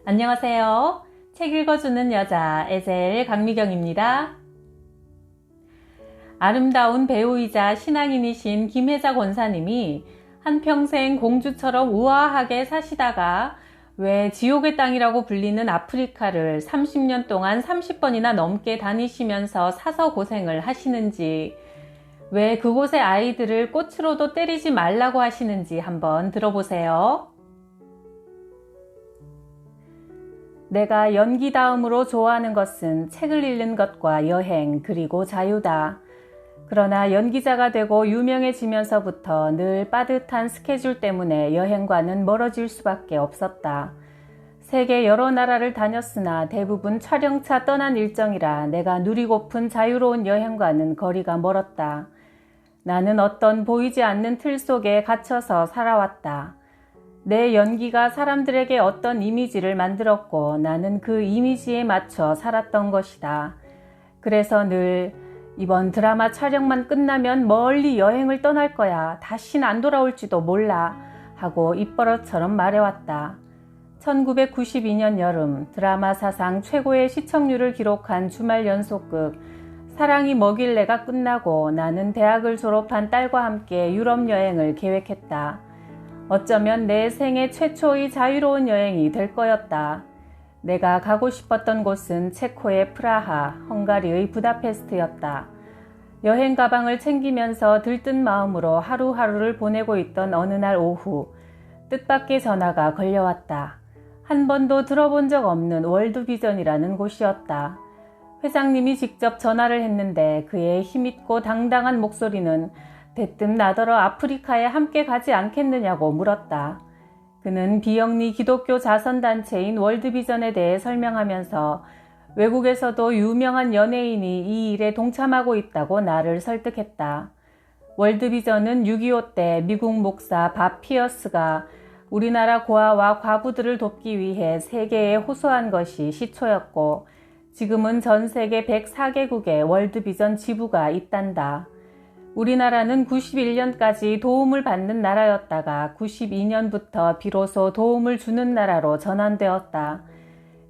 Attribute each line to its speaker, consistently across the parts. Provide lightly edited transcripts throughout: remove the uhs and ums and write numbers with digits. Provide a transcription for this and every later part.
Speaker 1: 안녕하세요. 책 읽어주는 여자 에셀 강미경입니다. 아름다운 배우이자 신앙인이신 김혜자 권사님이 한평생 공주처럼 우아하게 사시다가 왜 지옥의 땅이라고 불리는 아프리카를 30년 동안 30번이나 넘게 다니시면서 사서 고생을 하시는지, 왜 그곳의 아이들을 꽃으로도 때리지 말라고 하시는지 한번 들어보세요. 내가 연기 다음으로 좋아하는 것은 책을 읽는 것과 여행, 그리고 자유다. 그러나 연기자가 되고 유명해지면서부터 늘 빠듯한 스케줄 때문에 여행과는 멀어질 수밖에 없었다. 세계 여러 나라를 다녔으나 대부분 촬영차 떠난 일정이라 내가 누리고픈 자유로운 여행과는 거리가 멀었다. 나는 어떤 보이지 않는 틀 속에 갇혀서 살아왔다. 내 연기가 사람들에게 어떤 이미지를 만들었고 나는 그 이미지에 맞춰 살았던 것이다. 그래서 늘 이번 드라마 촬영만 끝나면 멀리 여행을 떠날 거야. 다신 안 돌아올지도 몰라. 하고 입버릇처럼 말해왔다. 1992년 여름 드라마 사상 최고의 시청률을 기록한 주말 연속극 사랑이 뭐길래가 끝나고 나는 대학을 졸업한 딸과 함께 유럽 여행을 계획했다. 어쩌면 내 생애 최초의 자유로운 여행이 될 거였다. 내가 가고 싶었던 곳은 체코의 프라하, 헝가리의 부다페스트였다. 여행 가방을 챙기면서 들뜬 마음으로 하루하루를 보내고 있던 어느 날 오후, 뜻밖의 전화가 걸려왔다. 한 번도 들어본 적 없는 월드비전이라는 곳이었다. 회장님이 직접 전화를 했는데 그의 힘있고 당당한 목소리는 대뜸 나더러 아프리카에 함께 가지 않겠느냐고 물었다. 그는 비영리 기독교 자선단체인 월드비전에 대해 설명하면서 외국에서도 유명한 연예인이 이 일에 동참하고 있다고 나를 설득했다. 월드비전은 6.25 때 미국 목사 밥 피어스가 우리나라 고아와 과부들을 돕기 위해 세계에 호소한 것이 시초였고 지금은 전 세계 104개국에 월드비전 지부가 있단다. 우리나라는 91년까지 도움을 받는 나라였다가 92년부터 비로소 도움을 주는 나라로 전환되었다.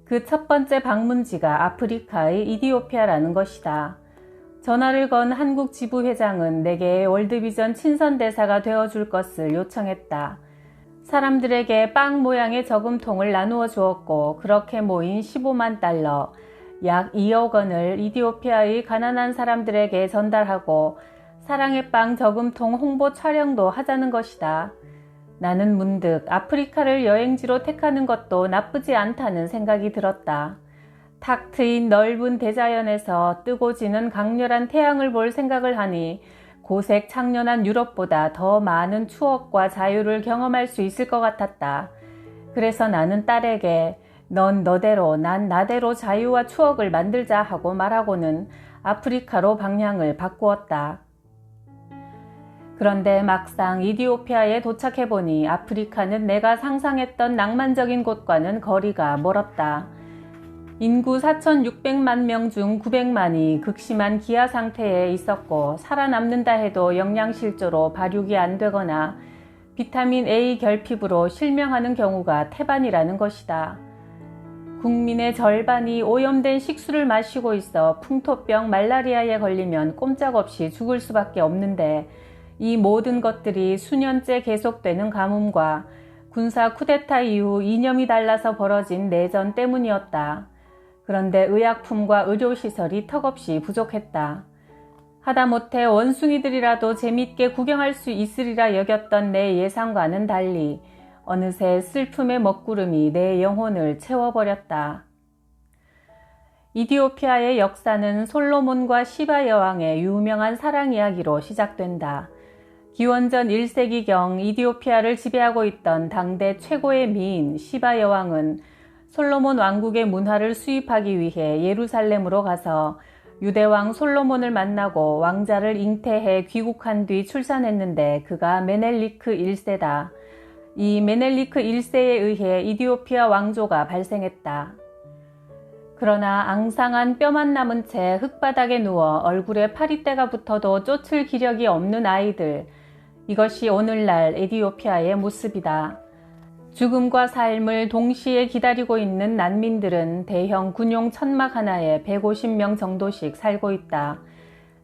Speaker 1: 그 첫 번째 방문지가 아프리카의 이디오피아라는 것이다. 전화를 건 한국 지부 회장은 내게 월드비전 친선대사가 되어줄 것을 요청했다. 사람들에게 빵 모양의 저금통을 나누어 주었고 그렇게 모인 15만 달러, 약 2억 원을 이디오피아의 가난한 사람들에게 전달하고 사랑의 빵 저금통 홍보 촬영도 하자는 것이다. 나는 문득 아프리카를 여행지로 택하는 것도 나쁘지 않다는 생각이 들었다. 탁 트인 넓은 대자연에서 뜨고 지는 강렬한 태양을 볼 생각을 하니 고색 창년한 유럽보다 더 많은 추억과 자유를 경험할 수 있을 것 같았다. 그래서 나는 딸에게 넌 너대로 난 나대로 자유와 추억을 만들자 하고 말하고는 아프리카로 방향을 바꾸었다. 그런데 막상 이디오피아에 도착해보니 아프리카는 내가 상상했던 낭만적인 곳과는 거리가 멀었다. 인구 4,600만 명 중 900만이 극심한 기아 상태에 있었고 살아남는다 해도 영양실조로 발육이 안 되거나 비타민 A 결핍으로 실명하는 경우가 태반이라는 것이다. 국민의 절반이 오염된 식수를 마시고 있어 풍토병 말라리아에 걸리면 꼼짝없이 죽을 수밖에 없는데 이 모든 것들이 수년째 계속되는 가뭄과 군사 쿠데타 이후 이념이 달라서 벌어진 내전 때문이었다. 그런데 의약품과 의료시설이 턱없이 부족했다. 하다못해 원숭이들이라도 재밌게 구경할 수 있으리라 여겼던 내 예상과는 달리 어느새 슬픔의 먹구름이 내 영혼을 채워버렸다. 이디오피아의 역사는 솔로몬과 시바 여왕의 유명한 사랑 이야기로 시작된다. 기원전 1세기경 이디오피아를 지배하고 있던 당대 최고의 미인 시바 여왕은 솔로몬 왕국의 문화를 수입하기 위해 예루살렘으로 가서 유대왕 솔로몬을 만나고 왕자를 잉태해 귀국한 뒤 출산했는데 그가 메넬리크 1세다. 이 메넬리크 1세에 의해 이디오피아 왕조가 발생했다. 그러나 앙상한 뼈만 남은 채 흙바닥에 누워 얼굴에 파리떼가 붙어도 쫓을 기력이 없는 아이들, 이것이 오늘날 에티오피아의 모습이다. 죽음과 삶을 동시에 기다리고 있는 난민들은 대형 군용 천막 하나에 150명 정도씩 살고 있다.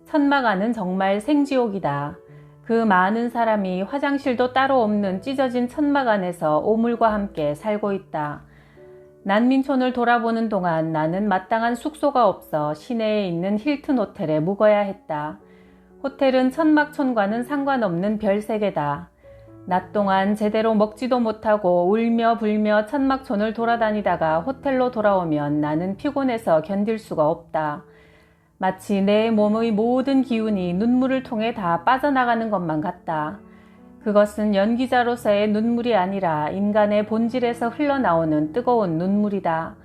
Speaker 1: 천막 안은 정말 생지옥이다. 그 많은 사람이 화장실도 따로 없는 찢어진 천막 안에서 오물과 함께 살고 있다. 난민촌을 돌아보는 동안 나는 마땅한 숙소가 없어 시내에 있는 힐튼 호텔에 묵어야 했다. 호텔은 천막촌과는 상관없는 별세계다. 낮 동안 제대로 먹지도 못하고 울며 불며 천막촌을 돌아다니다가 호텔로 돌아오면 나는 피곤해서 견딜 수가 없다. 마치 내 몸의 모든 기운이 눈물을 통해 다 빠져나가는 것만 같다. 그것은 연기자로서의 눈물이 아니라 인간의 본질에서 흘러나오는 뜨거운 눈물이다.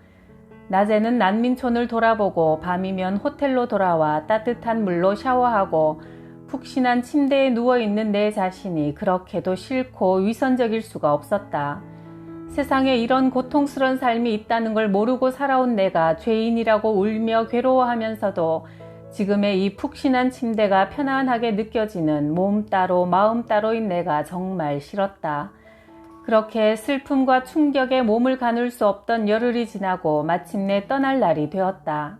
Speaker 1: 낮에는 난민촌을 돌아보고 밤이면 호텔로 돌아와 따뜻한 물로 샤워하고 푹신한 침대에 누워있는 내 자신이 그렇게도 싫고 위선적일 수가 없었다. 세상에 이런 고통스러운 삶이 있다는 걸 모르고 살아온 내가 죄인이라고 울며 괴로워하면서도 지금의 이 푹신한 침대가 편안하게 느껴지는 몸 따로 마음 따로인 내가 정말 싫었다. 그렇게 슬픔과 충격에 몸을 가눌 수 없던 열흘이 지나고 마침내 떠날 날이 되었다.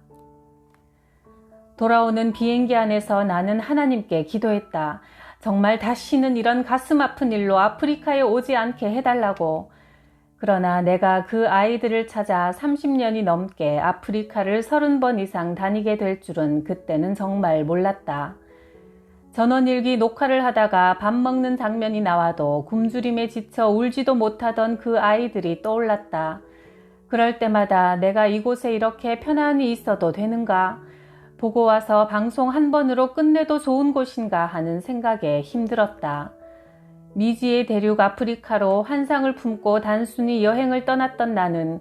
Speaker 1: 돌아오는 비행기 안에서 나는 하나님께 기도했다. 정말 다시는 이런 가슴 아픈 일로 아프리카에 오지 않게 해달라고. 그러나 내가 그 아이들을 찾아 30년이 넘게 아프리카를 30번 이상 다니게 될 줄은 그때는 정말 몰랐다. 전원일기 녹화를 하다가 밥 먹는 장면이 나와도 굶주림에 지쳐 울지도 못하던 그 아이들이 떠올랐다. 그럴 때마다 내가 이곳에 이렇게 편안히 있어도 되는가? 보고 와서 방송 한 번으로 끝내도 좋은 곳인가 하는 생각에 힘들었다. 미지의 대륙 아프리카로 환상을 품고 단순히 여행을 떠났던 나는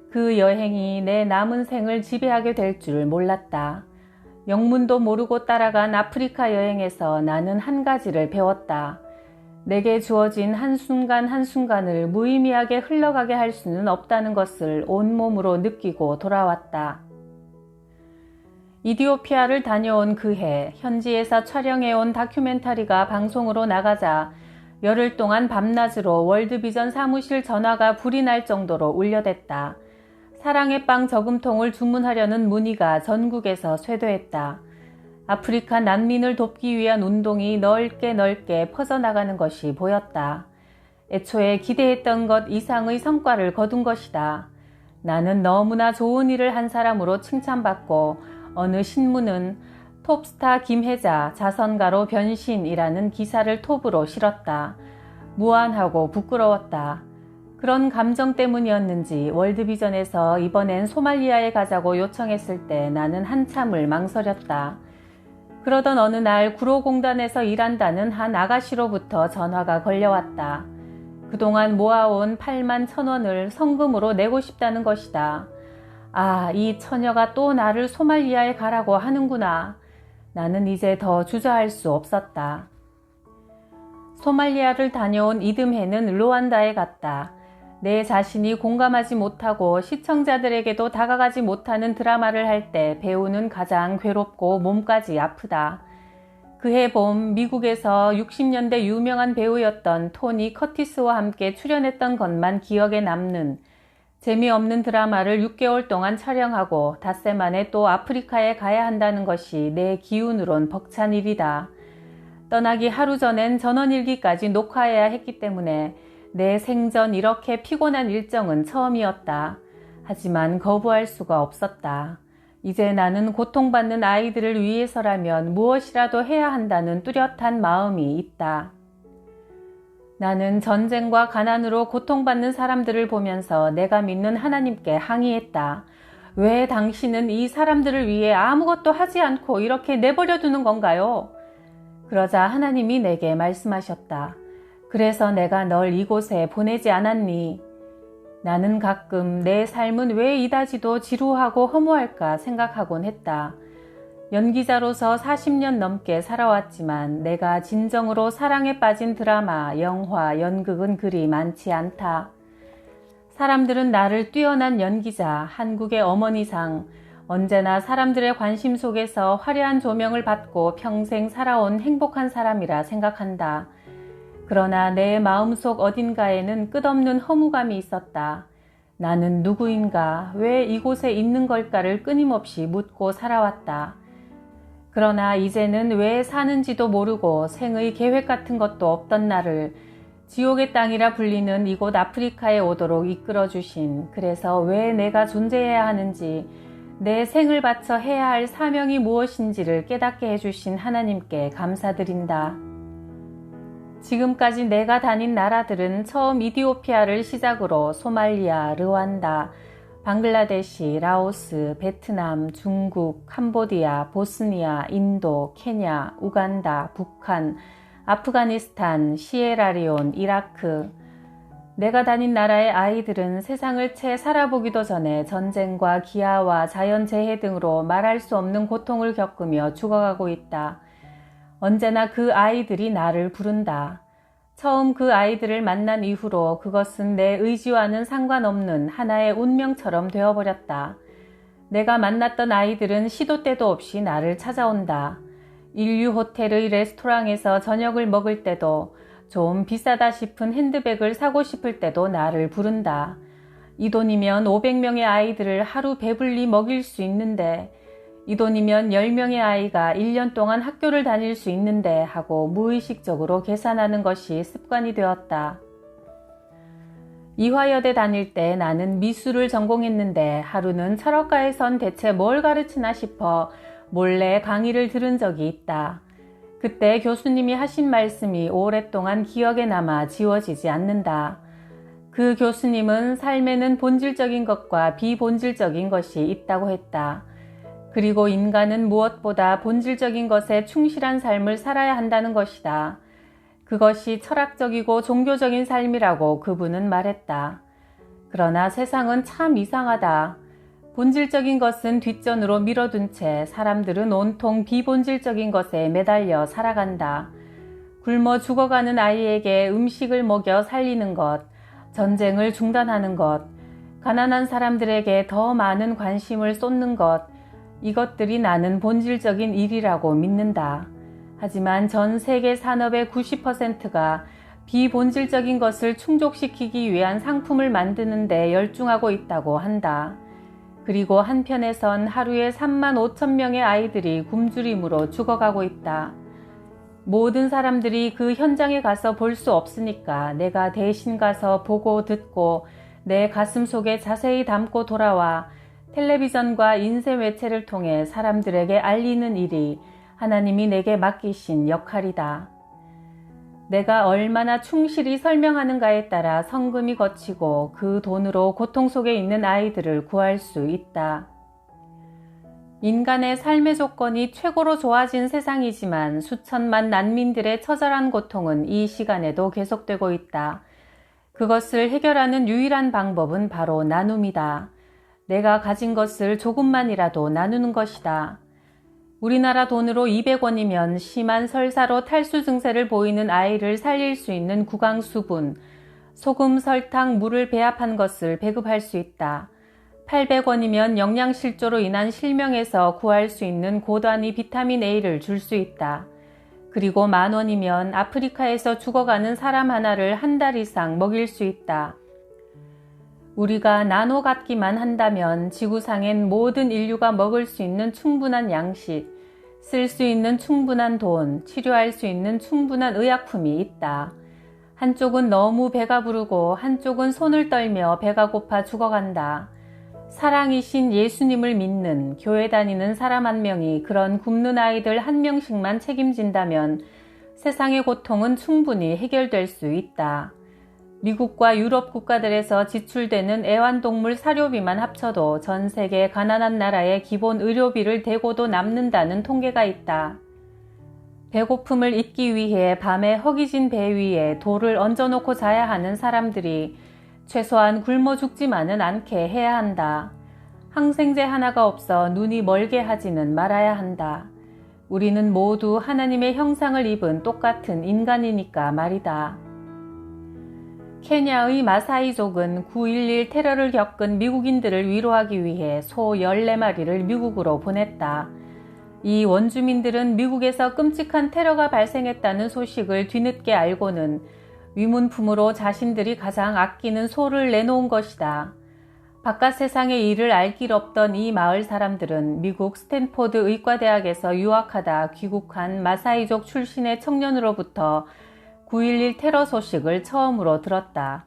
Speaker 1: 그 여행이 내 남은 생을 지배하게 될 줄 몰랐다. 영문도 모르고 따라간 아프리카 여행에서 나는 한 가지를 배웠다. 내게 주어진 한순간 한순간을 무의미하게 흘러가게 할 수는 없다는 것을 온몸으로 느끼고 돌아왔다. 이디오피아를 다녀온 그해 현지에서 촬영해온 다큐멘터리가 방송으로 나가자 열흘 동안 밤낮으로 월드비전 사무실 전화가 불이 날 정도로 울려댔다. 사랑의 빵 저금통을 주문하려는 문의가 전국에서 쇄도했다. 아프리카 난민을 돕기 위한 운동이 넓게 퍼져나가는 것이 보였다. 애초에 기대했던 것 이상의 성과를 거둔 것이다. 나는 너무나 좋은 일을 한 사람으로 칭찬받고 어느 신문은 톱스타 김혜자 자선가로 변신이라는 기사를 톱으로 실었다. 무안하고 부끄러웠다. 그런 감정 때문이었는지 월드비전에서 이번엔 소말리아에 가자고 요청했을 때 나는 한참을 망설였다. 그러던 어느 날 구로공단에서 일한다는 한 아가씨로부터 전화가 걸려왔다. 그동안 모아온 8만 1,000원을 성금으로 내고 싶다는 것이다. 아, 이 처녀가 또 나를 소말리아에 가라고 하는구나. 나는 이제 더 주저할 수 없었다. 소말리아를 다녀온 이듬해는 루안다에 갔다. 내 자신이 공감하지 못하고 시청자들에게도 다가가지 못하는 드라마를 할 때 배우는 가장 괴롭고 몸까지 아프다. 그해 봄 미국에서 60년대 유명한 배우였던 토니 커티스와 함께 출연했던 것만 기억에 남는 재미없는 드라마를 6개월 동안 촬영하고 닷새 만에 또 아프리카에 가야 한다는 것이 내 기운으론 벅찬 일이다. 떠나기 하루 전엔 전원일기까지 녹화해야 했기 때문에 내 생전 이렇게 피곤한 일정은 처음이었다. 하지만 거부할 수가 없었다. 이제 나는 고통받는 아이들을 위해서라면 무엇이라도 해야 한다는 뚜렷한 마음이 있다. 나는 전쟁과 가난으로 고통받는 사람들을 보면서 내가 믿는 하나님께 항의했다. 왜 당신은 이 사람들을 위해 아무것도 하지 않고 이렇게 내버려 두는 건가요? 그러자 하나님이 내게 말씀하셨다. 그래서 내가 널 이곳에 보내지 않았니? 나는 가끔 내 삶은 왜 이다지도 지루하고 허무할까 생각하곤 했다. 연기자로서 40년 넘게 살아왔지만 내가 진정으로 사랑에 빠진 드라마, 영화, 연극은 그리 많지 않다. 사람들은 나를 뛰어난 연기자, 한국의 어머니상, 언제나 사람들의 관심 속에서 화려한 조명을 받고 평생 살아온 행복한 사람이라 생각한다. 그러나 내 마음속 어딘가에는 끝없는 허무감이 있었다. 나는 누구인가, 왜 이곳에 있는 걸까를 끊임없이 묻고 살아왔다. 그러나 이제는 왜 사는지도 모르고 생의 계획 같은 것도 없던 나를 지옥의 땅이라 불리는 이곳 아프리카에 오도록 이끌어주신, 그래서 왜 내가 존재해야 하는지, 내 생을 바쳐 해야 할 사명이 무엇인지를 깨닫게 해주신 하나님께 감사드린다. 지금까지 내가 다닌 나라들은 처음 이디오피아를 시작으로 소말리아, 르완다, 방글라데시, 라오스, 베트남, 중국, 캄보디아, 보스니아, 인도, 케냐, 우간다, 북한, 아프가니스탄, 시에라리온, 이라크. 내가 다닌 나라의 아이들은 세상을 채 살아보기도 전에 전쟁과 기아와 자연재해 등으로 말할 수 없는 고통을 겪으며 죽어가고 있다. 언제나 그 아이들이 나를 부른다. 처음 그 아이들을 만난 이후로 그것은 내 의지와는 상관없는 하나의 운명처럼 되어버렸다. 내가 만났던 아이들은 시도 때도 없이 나를 찾아온다. 인류 호텔의 레스토랑에서 저녁을 먹을 때도, 좀 비싸다 싶은 핸드백을 사고 싶을 때도 나를 부른다. 이 돈이면 500명의 아이들을 하루 배불리 먹일 수 있는데, 이 돈이면 10명의 아이가 1년 동안 학교를 다닐 수 있는데 하고 무의식적으로 계산하는 것이 습관이 되었다. 이화여대 다닐 때 나는 미술을 전공했는데 하루는 철학과에선 대체 뭘 가르치나 싶어 몰래 강의를 들은 적이 있다. 그때 교수님이 하신 말씀이 오랫동안 기억에 남아 지워지지 않는다. 그 교수님은 삶에는 본질적인 것과 비본질적인 것이 있다고 했다. 그리고 인간은 무엇보다 본질적인 것에 충실한 삶을 살아야 한다는 것이다. 그것이 철학적이고 종교적인 삶이라고 그분은 말했다. 그러나 세상은 참 이상하다. 본질적인 것은 뒷전으로 밀어둔 채 사람들은 온통 비본질적인 것에 매달려 살아간다. 굶어 죽어가는 아이에게 음식을 먹여 살리는 것, 전쟁을 중단하는 것, 가난한 사람들에게 더 많은 관심을 쏟는 것, 이것들이 나는 본질적인 일이라고 믿는다. 하지만 전 세계 산업의 90%가 비본질적인 것을 충족시키기 위한 상품을 만드는 데 열중하고 있다고 한다. 그리고 한편에선 하루에 3만 5천 명의 아이들이 굶주림으로 죽어가고 있다. 모든 사람들이 그 현장에 가서 볼 수 없으니까 내가 대신 가서 보고 듣고 내 가슴 속에 자세히 담고 돌아와 텔레비전과 인쇄 매체를 통해 사람들에게 알리는 일이 하나님이 내게 맡기신 역할이다. 내가 얼마나 충실히 설명하는가에 따라 성금이 걷히고 그 돈으로 고통 속에 있는 아이들을 구할 수 있다. 인간의 삶의 조건이 최고로 좋아진 세상이지만 수천만 난민들의 처절한 고통은 이 시간에도 계속되고 있다. 그것을 해결하는 유일한 방법은 바로 나눔이다. 내가 가진 것을 조금만이라도 나누는 것이다. 우리나라 돈으로 200원이면 심한 설사로 탈수 증세를 보이는 아이를 살릴 수 있는 구강수분, 소금, 설탕, 물을 배합한 것을 배급할 수 있다. 800원이면 영양실조로 인한 실명에서 구할 수 있는 고단위 비타민 A를 줄 수 있다. 그리고 10,000원이면 아프리카에서 죽어가는 사람 하나를 한 달 이상 먹일 수 있다. 우리가 나눠 갖기만 한다면 지구상엔 모든 인류가 먹을 수 있는 충분한 양식, 쓸 수 있는 충분한 돈, 치료할 수 있는 충분한 의약품이 있다. 한쪽은 너무 배가 부르고 한쪽은 손을 떨며 배가 고파 죽어간다. 사랑이신 예수님을 믿는 교회 다니는 사람 한 명이 그런 굶는 아이들 한 명씩만 책임진다면 세상의 고통은 충분히 해결될 수 있다. 미국과 유럽 국가들에서 지출되는 애완동물 사료비만 합쳐도 전 세계 가난한 나라의 기본 의료비를 대고도 남는다는 통계가 있다. 배고픔을 잊기 위해 밤에 허기진 배 위에 돌을 얹어놓고 자야 하는 사람들이 최소한 굶어 죽지만은 않게 해야 한다. 항생제 하나가 없어 눈이 멀게 하지는 말아야 한다. 우리는 모두 하나님의 형상을 입은 똑같은 인간이니까 말이다. 케냐의 마사이족은 9.11 테러를 겪은 미국인들을 위로하기 위해 소 14마리를 미국으로 보냈다. 이 원주민들은 미국에서 끔찍한 테러가 발생했다는 소식을 뒤늦게 알고는 위문품으로 자신들이 가장 아끼는 소를 내놓은 것이다. 바깥 세상의 일을 알 길 없던 이 마을 사람들은 미국 스탠포드 의과대학에서 유학하다 귀국한 마사이족 출신의 청년으로부터 9.11 테러 소식을 처음으로 들었다.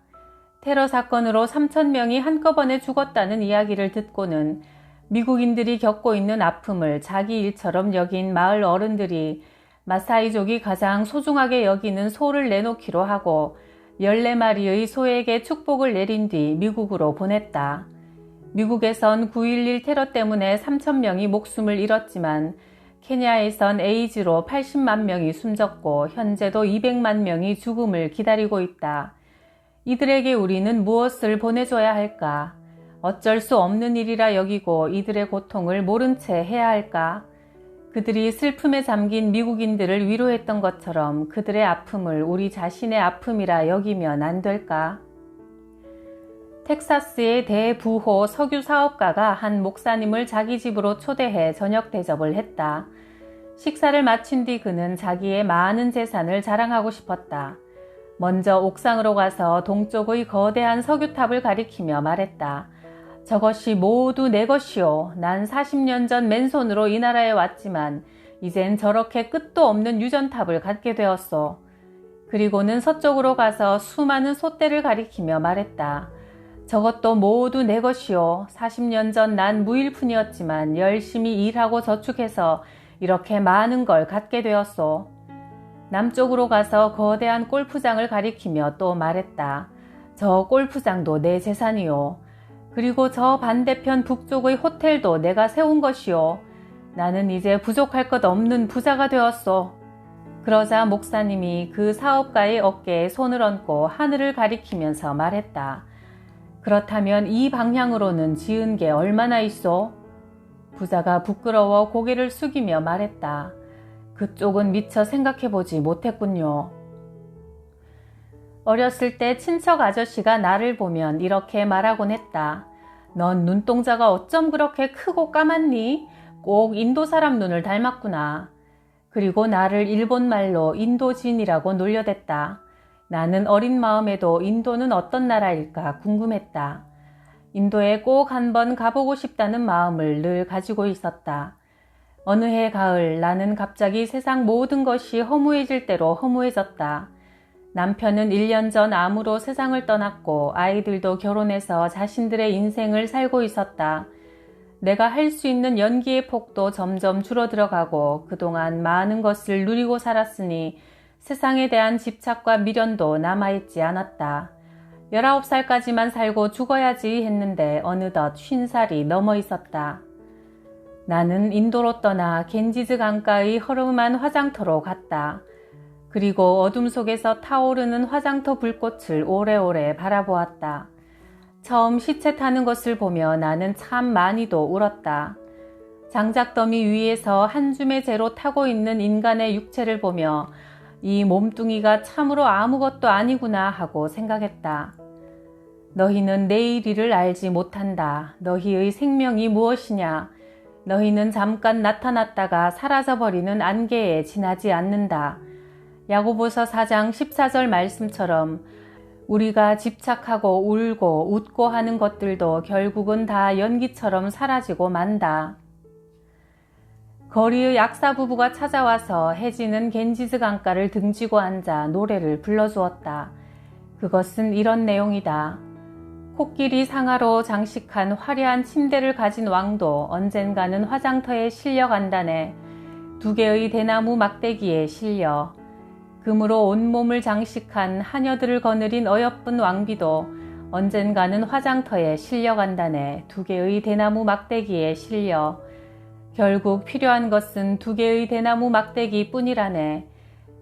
Speaker 1: 테러 사건으로 3,000명이 한꺼번에 죽었다는 이야기를 듣고는 미국인들이 겪고 있는 아픔을 자기 일처럼 여긴 마을 어른들이 마사이족이 가장 소중하게 여기는 소를 내놓기로 하고 14마리의 소에게 축복을 내린 뒤 미국으로 보냈다. 미국에선 9.11 테러 때문에 3,000명이 목숨을 잃었지만 케냐에선 에이즈로 80만 명이 숨졌고 현재도 200만 명이 죽음을 기다리고 있다. 이들에게 우리는 무엇을 보내줘야 할까? 어쩔 수 없는 일이라 여기고 이들의 고통을 모른 채 해야 할까? 그들이 슬픔에 잠긴 미국인들을 위로했던 것처럼 그들의 아픔을 우리 자신의 아픔이라 여기면 안 될까? 텍사스의 대부호 석유 사업가가 한 목사님을 자기 집으로 초대해 저녁 대접을 했다. 식사를 마친 뒤 그는 자기의 많은 재산을 자랑하고 싶었다. 먼저 옥상으로 가서 동쪽의 거대한 석유탑을 가리키며 말했다. 저것이 모두 내 것이오. 난 40년 전 맨손으로 이 나라에 왔지만 이젠 저렇게 끝도 없는 유전탑을 갖게 되었소. 그리고는 서쪽으로 가서 수많은 솥대를 가리키며 말했다. 저것도 모두 내 것이오. 40년 전 난 무일푼이었지만 열심히 일하고 저축해서 이렇게 많은 걸 갖게 되었소. 남쪽으로 가서 거대한 골프장을 가리키며 또 말했다. 저 골프장도 내 재산이오. 그리고 저 반대편 북쪽의 호텔도 내가 세운 것이오. 나는 이제 부족할 것 없는 부자가 되었소. 그러자 목사님이 그 사업가의 어깨에 손을 얹고 하늘을 가리키면서 말했다. 그렇다면 이 방향으로는 지은 게 얼마나 있소? 부자가 부끄러워 고개를 숙이며 말했다. 그쪽은 미처 생각해보지 못했군요. 어렸을 때 친척 아저씨가 나를 보면 이렇게 말하곤 했다. 넌 눈동자가 어쩜 그렇게 크고 까맣니? 꼭 인도 사람 눈을 닮았구나. 그리고 나를 일본말로 인도진이라고 놀려댔다. 나는 어린 마음에도 인도는 어떤 나라일까 궁금했다. 인도에 꼭 한번 가보고 싶다는 마음을 늘 가지고 있었다. 어느 해 가을 나는 갑자기 세상 모든 것이 허무해질 대로 허무해졌다. 남편은 1년 전 암으로 세상을 떠났고 아이들도 결혼해서 자신들의 인생을 살고 있었다. 내가 할 수 있는 연기의 폭도 점점 줄어들어가고 그동안 많은 것을 누리고 살았으니 세상에 대한 집착과 미련도 남아있지 않았다. 19살까지만 살고 죽어야지 했는데 어느덧 50살이 넘어 있었다. 나는 인도로 떠나 겐지즈 강가의 허름한 화장터로 갔다. 그리고 어둠 속에서 타오르는 화장터 불꽃을 오래오래 바라보았다. 처음 시체 타는 것을 보며 나는 참 많이도 울었다. 장작더미 위에서 한 줌의 재로 타고 있는 인간의 육체를 보며 이 몸뚱이가 참으로 아무것도 아니구나 하고 생각했다. 너희는 내일 일을 알지 못한다. 너희의 생명이 무엇이냐? 너희는 잠깐 나타났다가 사라져버리는 안개에 지나지 않는다. 야고보서 4장 14절 말씀처럼 우리가 집착하고 울고 웃고 하는 것들도 결국은 다 연기처럼 사라지고 만다. 거리의 약사 부부가 찾아와서 해지는 겐지즈 강가를 등지고 앉아 노래를 불러주었다. 그것은 이런 내용이다. 코끼리 상아로 장식한 화려한 침대를 가진 왕도 언젠가는 화장터에 실려간다네. 2개의 대나무 막대기에 실려. 금으로 온몸을 장식한 하녀들을 거느린 어여쁜 왕비도 언젠가는 화장터에 실려간다네. 2개의 대나무 막대기에 실려. 결국 필요한 것은 2개의 대나무 막대기 뿐이라네.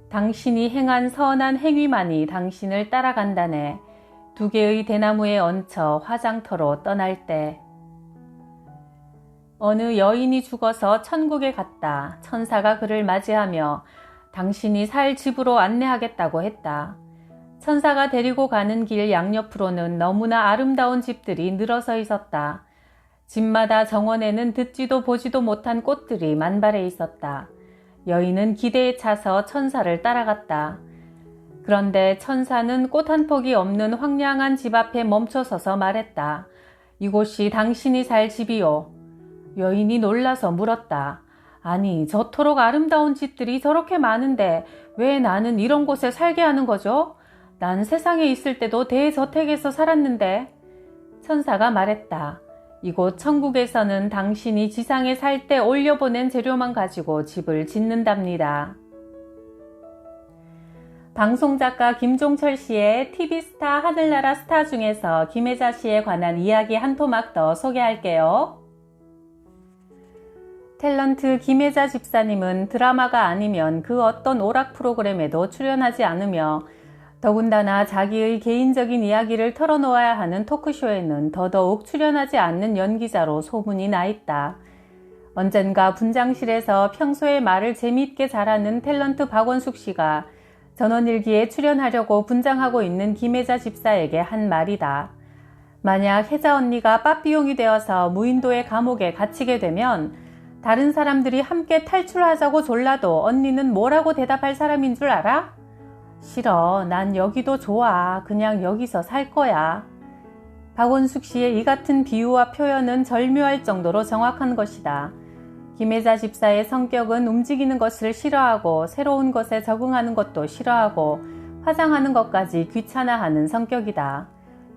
Speaker 1: 당신이 행한 선한 행위만이 당신을 따라간다네. 2개의 대나무에 얹혀 화장터로 떠날 때. 어느 여인이 죽어서 천국에 갔다. 천사가 그를 맞이하며 당신이 살 집으로 안내하겠다고 했다. 천사가 데리고 가는 길 양옆으로는 너무나 아름다운 집들이 늘어서 있었다. 집마다 정원에는 듣지도 보지도 못한 꽃들이 만발해 있었다. 여인은 기대에 차서 천사를 따라갔다. 그런데 천사는 꽃 한 폭이 없는 황량한 집 앞에 멈춰서서 말했다. 이곳이 당신이 살 집이요. 여인이 놀라서 물었다. 아니, 저토록 아름다운 집들이 저렇게 많은데 왜 나는 이런 곳에 살게 하는 거죠? 난 세상에 있을 때도 대저택에서 살았는데. 천사가 말했다. 이곳 천국에서는 당신이 지상에 살 때 올려보낸 재료만 가지고 집을 짓는답니다. 방송작가 김종철 씨의 TV스타 하늘나라 스타 중에서 김혜자 씨에 관한 이야기 한 토막 더 소개할게요. 탤런트 김혜자 집사님은 드라마가 아니면 그 어떤 오락 프로그램에도 출연하지 않으며 더군다나 자기의 개인적인 이야기를 털어놓아야 하는 토크쇼에는 더더욱 출연하지 않는 연기자로 소문이 나 있다. 언젠가 분장실에서 평소에 말을 재미있게 잘하는 탤런트 박원숙 씨가 전원일기에 출연하려고 분장하고 있는 김혜자 집사에게 한 말이다. 만약 혜자 언니가 빠삐용이 되어서 무인도의 감옥에 갇히게 되면 다른 사람들이 함께 탈출하자고 졸라도 언니는 뭐라고 대답할 사람인 줄 알아? 싫어. 난 여기도 좋아. 그냥 여기서 살 거야. 박원숙 씨의 이 같은 비유와 표현은 절묘할 정도로 정확한 것이다. 김혜자 집사의 성격은 움직이는 것을 싫어하고 새로운 것에 적응하는 것도 싫어하고 화장하는 것까지 귀찮아하는 성격이다.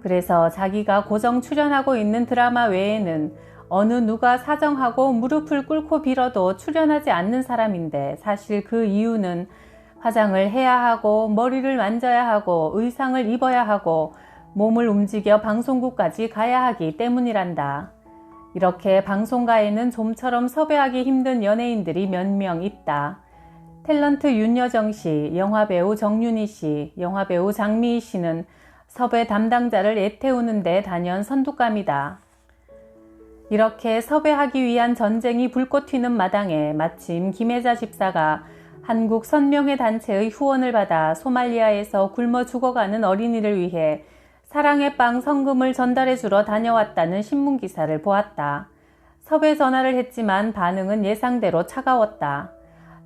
Speaker 1: 그래서 자기가 고정 출연하고 있는 드라마 외에는 어느 누가 사정하고 무릎을 꿇고 빌어도 출연하지 않는 사람인데 사실 그 이유는 화장을 해야 하고 머리를 만져야 하고 의상을 입어야 하고 몸을 움직여 방송국까지 가야 하기 때문이란다. 이렇게 방송가에는 좀처럼 섭외하기 힘든 연예인들이 몇 명 있다. 탤런트 윤여정 씨, 영화배우 정윤희 씨, 영화배우 장미희 씨는 섭외 담당자를 애태우는데 단연 선두감이다. 이렇게 섭외하기 위한 전쟁이 불꽃 튀는 마당에 마침 김혜자 집사가 한국 선명회 단체의 후원을 받아 소말리아에서 굶어 죽어가는 어린이를 위해 사랑의 빵 성금을 전달해 주러 다녀왔다는 신문기사를 보았다. 섭외 전화를 했지만 반응은 예상대로 차가웠다.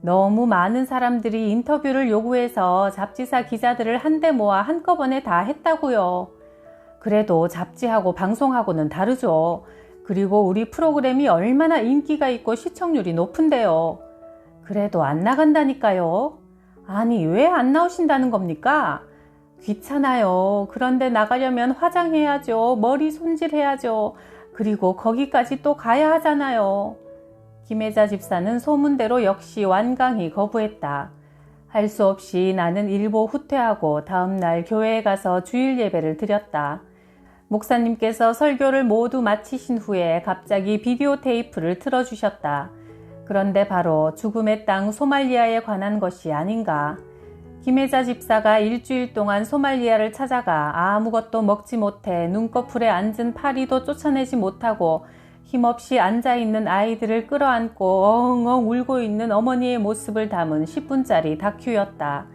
Speaker 1: 너무 많은 사람들이 인터뷰를 요구해서 잡지사 기자들을 한데 모아 한꺼번에 다 했다고요. 그래도 잡지하고 방송하고는 다르죠. 그리고 우리 프로그램이 얼마나 인기가 있고 시청률이 높은데요. 그래도 안 나간다니까요. 아니, 왜 안 나오신다는 겁니까? 귀찮아요. 그런데 나가려면 화장해야죠. 머리 손질해야죠. 그리고 거기까지 또 가야 하잖아요. 김혜자 집사는 소문대로 역시 완강히 거부했다. 할 수 없이 나는 일보 후퇴하고 다음날 교회에 가서 주일 예배를 드렸다. 목사님께서 설교를 모두 마치신 후에 갑자기 비디오 테이프를 틀어주셨다. 그런데 바로 죽음의 땅 소말리아에 관한 것이 아닌가. 김혜자 집사가 일주일 동안 소말리아를 찾아가 아무것도 먹지 못해 눈꺼풀에 앉은 파리도 쫓아내지 못하고 힘없이 앉아있는 아이들을 끌어안고 엉엉 울고 있는 어머니의 모습을 담은 10분짜리 다큐였다.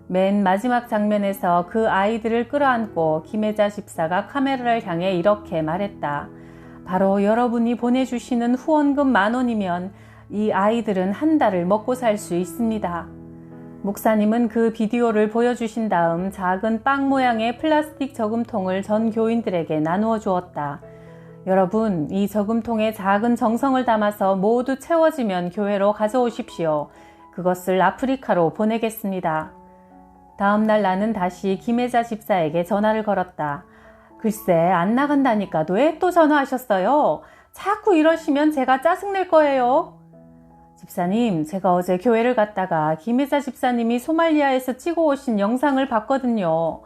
Speaker 1: 맨 마지막 장면에서 그 아이들을 끌어안고 김혜자 집사가 카메라를 향해 이렇게 말했다. 바로 여러분이 보내주시는 후원금 10,000원이면 이 아이들은 한 달을 먹고 살 수 있습니다. 목사님은 그 비디오를 보여주신 다음 작은 빵 모양의 플라스틱 저금통을 전 교인들에게 나누어 주었다. 여러분, 이 저금통에 작은 정성을 담아서 모두 채워지면 교회로 가져오십시오. 그것을 아프리카로 보내겠습니다. 다음날 나는 다시 김혜자 집사에게 전화를 걸었다. 글쎄, 안 나간다니까 왜 또 전화하셨어요? 자꾸 이러시면 제가 짜증낼 거예요. 집사님, 제가 어제 교회를 갔다가 김혜자 집사님이 소말리아에서 찍어 오신 영상을 봤거든요.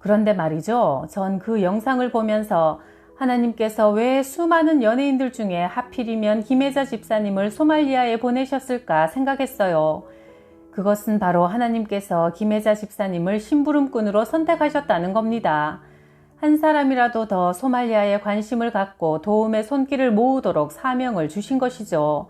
Speaker 1: 그런데 말이죠. 전 그 영상을 보면서 하나님께서 왜 수많은 연예인들 중에 하필이면 김혜자 집사님을 소말리아에 보내셨을까 생각했어요. 그것은 바로 하나님께서 김혜자 집사님을 심부름꾼으로 선택하셨다는 겁니다. 한 사람이라도 더 소말리아에 관심을 갖고 도움의 손길을 모으도록 사명을 주신 것이죠.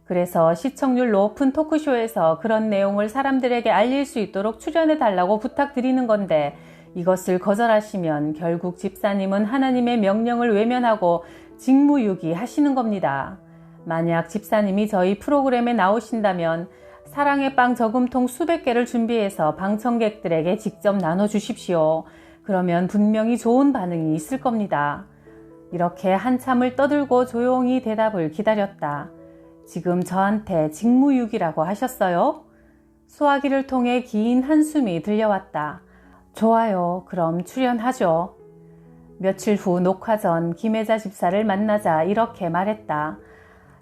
Speaker 1: 그래서 시청률 높은 토크쇼에서 그런 내용을 사람들에게 알릴 수 있도록 출연해달라고 부탁드리는 건데 이것을 거절하시면 결국 집사님은 하나님의 명령을 외면하고 직무유기 하시는 겁니다. 만약 집사님이 저희 프로그램에 나오신다면 사랑의 빵 저금통 수백 개를 준비해서 방청객들에게 직접 나눠주십시오. 그러면 분명히 좋은 반응이 있을 겁니다. 이렇게 한참을 떠들고 조용히 대답을 기다렸다. 지금 저한테 직무유기라고 하셨어요? 수화기를 통해 긴 한숨이 들려왔다. 좋아요. 그럼 출연하죠. 며칠 후 녹화 전 김혜자 집사를 만나자 이렇게 말했다.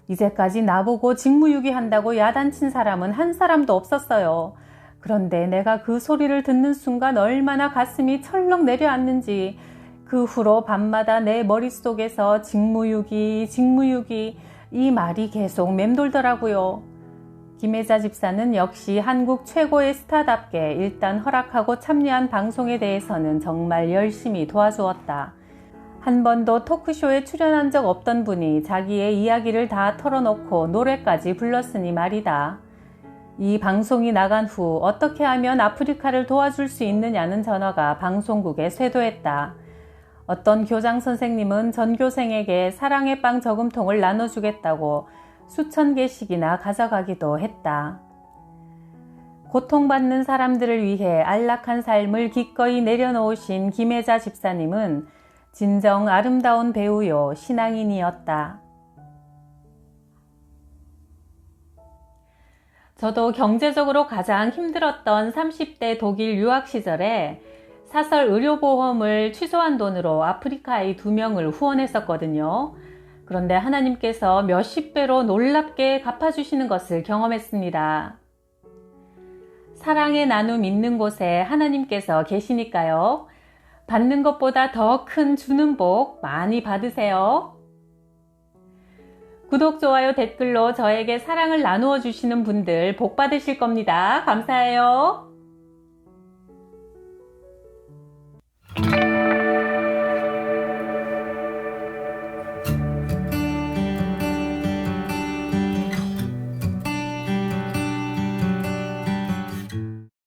Speaker 1: 이제까지 나보고 직무유기한다고 야단친 사람은 한 사람도 없었어요. 그런데 내가 그 소리를 듣는 순간 얼마나 가슴이 철렁 내려앉는지 그 후로 밤마다 내 머릿속에서 직무유기, 직무유기 이 말이 계속 맴돌더라고요. 김혜자 집사는 역시 한국 최고의 스타답게 일단 허락하고 참여한 방송에 대해서는 정말 열심히 도와주었다. 한 번도 토크쇼에 출연한 적 없던 분이 자기의 이야기를 다 털어놓고 노래까지 불렀으니 말이다. 이 방송이 나간 후 어떻게 하면 아프리카를 도와줄 수 있느냐는 전화가 방송국에 쇄도했다. 어떤 교장 선생님은 전교생에게 사랑의 빵 저금통을 나눠주겠다고 수천 개씩이나 가져가기도 했다. 고통받는 사람들을 위해 안락한 삶을 기꺼이 내려놓으신 김혜자 집사님은 진정 아름다운 배우요 신앙인이었다. 저도 경제적으로 가장 힘들었던 30대 독일 유학 시절에 사설 의료보험을 취소한 돈으로 아프리카의 2명을 후원했었거든요. 그런데 하나님께서 몇십 배로 놀랍게 갚아주시는 것을 경험했습니다. 사랑의 나눔 있는 곳에 하나님께서 계시니까요. 받는 것보다 더 큰 주는 복 많이 받으세요. 구독, 좋아요, 댓글로 저에게 사랑을 나누어 주시는 분들 복 받으실 겁니다. 감사해요.